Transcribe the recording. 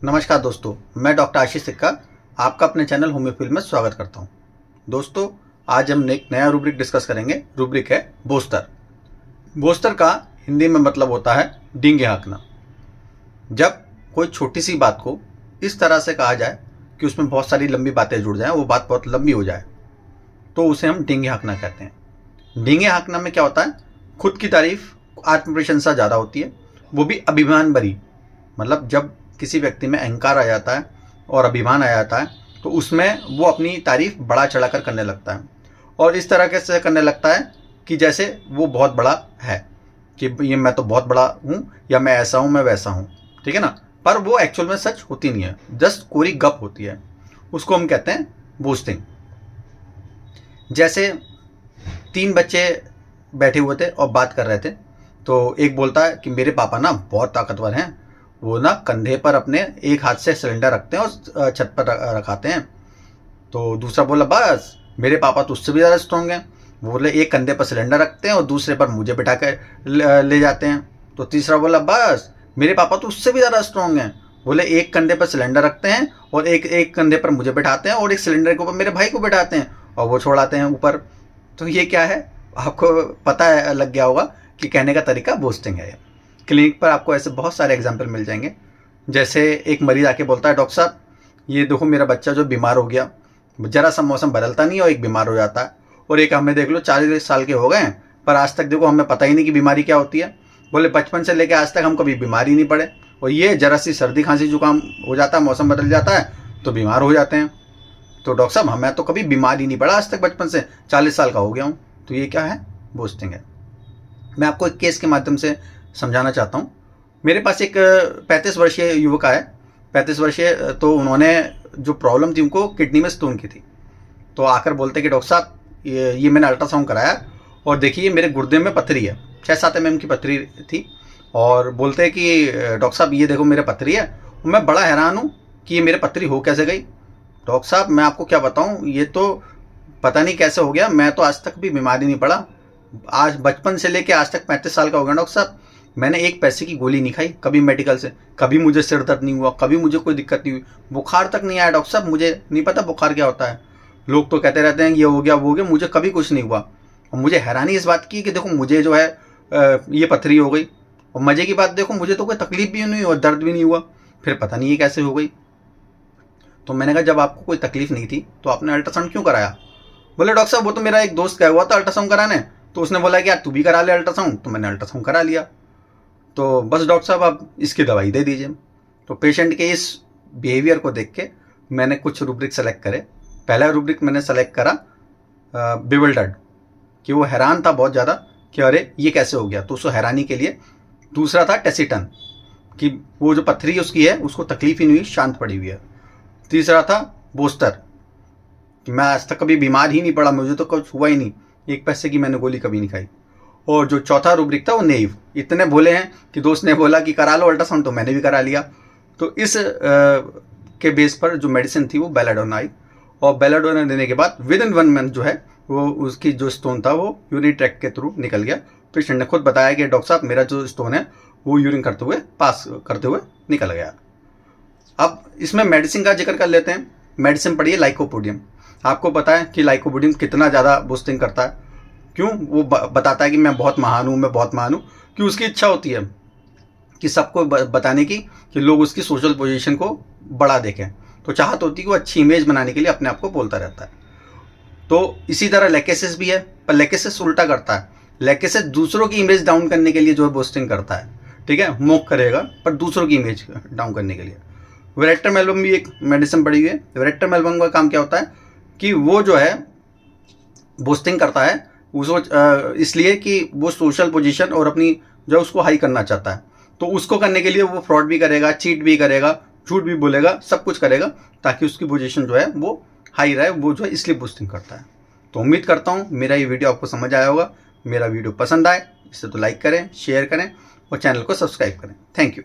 नमस्कार दोस्तों, मैं डॉक्टर आशीष सिक्का आपका अपने चैनल होम्योपैथी में स्वागत करता हूं। दोस्तों, आज हम एक नया रूब्रिक डिस्कस करेंगे। रूब्रिक है बोस्टर। बोस्टर का हिंदी में मतलब होता है डींगे हाँकना। जब कोई छोटी सी बात को इस तरह से कहा जाए कि उसमें बहुत सारी लंबी बातें जुड़ जाएं, वो बात बहुत लंबी हो जाए, तो उसे हम डींगे हाँकना कहते हैं। डींगे हाँकना में क्या होता है, खुद की तारीफ आत्म प्रशंसा ज़्यादा होती है, वो भी अभिमान भरी। मतलब जब किसी व्यक्ति में अहंकार आ जाता है और अभिमान आ जाता है तो उसमें वो अपनी तारीफ बढ़ा चढ़ा कर करने लगता है और इस तरह से करने लगता है कि जैसे वो बहुत बड़ा है, कि ये मैं तो बहुत बड़ा हूँ, या मैं ऐसा हूँ, मैं वैसा हूँ। ठीक है ना। पर वो एक्चुअल में सच होती नहीं है, जस्ट कोरी गप होती है। उसको हम कहते हैं बूस्टिंग। जैसे 3 बच्चे बैठे हुए थे और बात कर रहे थे, तो एक बोलता है कि मेरे पापा ना बहुत ताकतवर हैं, वो ना कंधे पर अपने एक हाथ से सिलेंडर रखते हैं और छत पर रखाते हैं। तो दूसरा बोला बस मेरे पापा तो उससे भी ज़्यादा स्ट्रॉन्ग हैं, वो बोले एक कंधे पर सिलेंडर रखते हैं और दूसरे पर मुझे बिठा कर ले जाते हैं। तो तीसरा बोला बस मेरे पापा तो उससे भी ज़्यादा स्ट्रॉन्ग हैं, बोले एक कंधे पर सिलेंडर रखते हैं और एक कंधे पर मुझे बिठाते हैं और एक सिलेंडर के ऊपर मेरे भाई को बिठाते हैं और वो छोड़ाते हैं ऊपर। तो ये क्या है, आपको पता है, लग गया होगा कि कहने का तरीका बूस्टिंग है। क्लिनिक पर आपको ऐसे बहुत सारे एग्जाम्पल मिल जाएंगे। जैसे एक मरीज आके बोलता है डॉक्टर साहब ये देखो मेरा बच्चा जो बीमार हो गया, जरा सा मौसम बदलता नहीं और एक बीमार हो जाता है, और एक हमें देख लो 40 साल के हो गए हैं पर आज तक देखो हमें पता ही नहीं कि बीमारी क्या होती है। बोले बचपन से लेकर आज तक हम कभी बीमार ही नहीं पड़े, और ये जरा सी सर्दी खांसी जुकाम हो जाता है, मौसम बदल जाता है तो बीमार हो जाते हैं। तो डॉक्टर साहब हमें तो कभी बीमार ही नहीं पड़ा आज तक, बचपन से 40 साल का हो गया हूँ। तो ये क्या है, बूस्टिंग है। मैं आपको एक केस के माध्यम से समझाना चाहता हूँ। मेरे पास एक 35 वर्षीय युवक आया। 35 वर्षीय, तो उन्होंने जो प्रॉब्लम थी उनको किडनी में स्टोन की थी। तो आकर बोलते कि डॉक्टर साहब ये मैंने अल्ट्रासाउंड कराया और देखिए मेरे गुर्दे में पथरी है, 6-7 mm की पथरी थी। और बोलते कि डॉक्टर साहब ये देखो मेरे पथरी है। मैं बड़ा हैरान हूँ कि ये मेरे पथरी हो कैसे गई। डॉक्टर साहब मैं आपको क्या बताऊँ, ये तो पता नहीं कैसे हो गया, मैं तो आज तक भी बीमारी नहीं पड़ा। आज बचपन से लेके आज तक 35 साल का हो गया डॉक्टर साहब, मैंने एक पैसे की गोली नहीं खाई कभी मेडिकल से, कभी मुझे सिर दर्द नहीं हुआ, कभी मुझे कोई दिक्कत नहीं हुई, बुखार तक नहीं आया डॉक्टर साहब, मुझे नहीं पता बुखार क्या होता है। लोग तो कहते रहते हैं ये हो गया वो हो गया, मुझे कभी कुछ नहीं हुआ। और मुझे हैरानी इस बात की कि देखो मुझे जो है ये पथरी हो गई, और मजे की बात देखो मुझे तो कोई तकलीफ भी नहीं हुई और दर्द भी नहीं हुआ, फिर पता नहीं ये कैसे हो गई। तो मैंने कहा जब आपको कोई तकलीफ नहीं थी तो आपने अल्ट्रासाउंड क्यों कराया। बोले डॉक्टर साहब वो तो मेरा एक दोस्त गया हुआ था अल्ट्रासाउंड कराने, तो उसने बोला कि यार तू भी करा ले अल्ट्रासाउंड, तो मैंने अल्ट्रासाउंड करा लिया। तो बस डॉक्टर साहब आप इसकी दवाई दे दीजिए। तो पेशेंट के इस बिहेवियर को देख के मैंने कुछ रूब्रिक सेलेक्ट करे। पहला रूब्रिक मैंने सेलेक्ट करा बिविल्डर्ड, कि वो हैरान था बहुत ज़्यादा कि अरे ये कैसे हो गया, तो उसको हैरानी के लिए। दूसरा था टेसिटन, कि वो जो पथरी उसकी है उसको तकलीफ ही नहीं हुई, शांत पड़ी हुई है। तीसरा था बोस्टर, कि मैं आज तक कभी बीमार ही नहीं पड़ा, मुझे तो कुछ हुआ ही नहीं, एक पैसे की मैंने गोली कभी नहीं खाई। और जो चौथा रूब्रिक था वो नेइव। इतने बोले हैं कि दोस्त ने बोला कि करा लो अल्ट्रासाउंड, तो मैंने भी करा लिया। तो इस के बेस पर जो मेडिसिन थी वो बेलाडोन आई, और बेलाडोन देने के बाद विद इन 1 मंथ जो है वो उसकी जो स्टोन था वो यूरिन ट्रैक्ट के थ्रू निकल गया। पेशेंट ने खुद बताया कि डॉक्टर साहब मेरा जो स्टोन है वो यूरिन पास करते हुए निकल गया। अब इसमें मेडिसिन का जिक्र कर लेते हैं। मेडिसिन पढ़िए लाइकोपोडियम। आपको पता है कि लाइकोपोडियम कितना ज़्यादा बूस्टिंग करता है। क्यों, वो बताता है कि मैं बहुत महान हूँ, मैं बहुत महान हूँ। कि उसकी इच्छा होती है कि सबको बताने की, कि लोग उसकी सोशल पोजीशन को बड़ा देखें। तो चाहत होती है कि वो अच्छी इमेज बनाने के लिए अपने आप को बोलता रहता है। तो इसी तरह लेकेसिस भी है, पर लेकेसिस उल्टा करता है। लेकेसिस दूसरों की इमेज डाउन करने के लिए जो है बूस्टिंग करता है। ठीक है, मोक करेगा पर दूसरों की इमेज डाउन करने के लिए। वेरेक्टम एल्बम भी एक मेडिसिन पड़ी हुई है। वेरेक्टम एल्बम का काम क्या होता है कि वो जो है बूस्टिंग करता है उसको इसलिए कि वो सोशल पोजीशन और अपनी जो उसको हाई करना चाहता है। तो उसको करने के लिए वो फ्रॉड भी करेगा, चीट भी करेगा, झूठ भी बोलेगा, सब कुछ करेगा ताकि उसकी पोजीशन जो है वो हाई रहे। वो जो है इसलिए बूस्टिंग करता है। तो उम्मीद करता हूँ मेरा ये वीडियो आपको समझ आया होगा। मेरा वीडियो पसंद आए इसे तो लाइक करें, शेयर करें और चैनल को सब्सक्राइब करें। Thank you.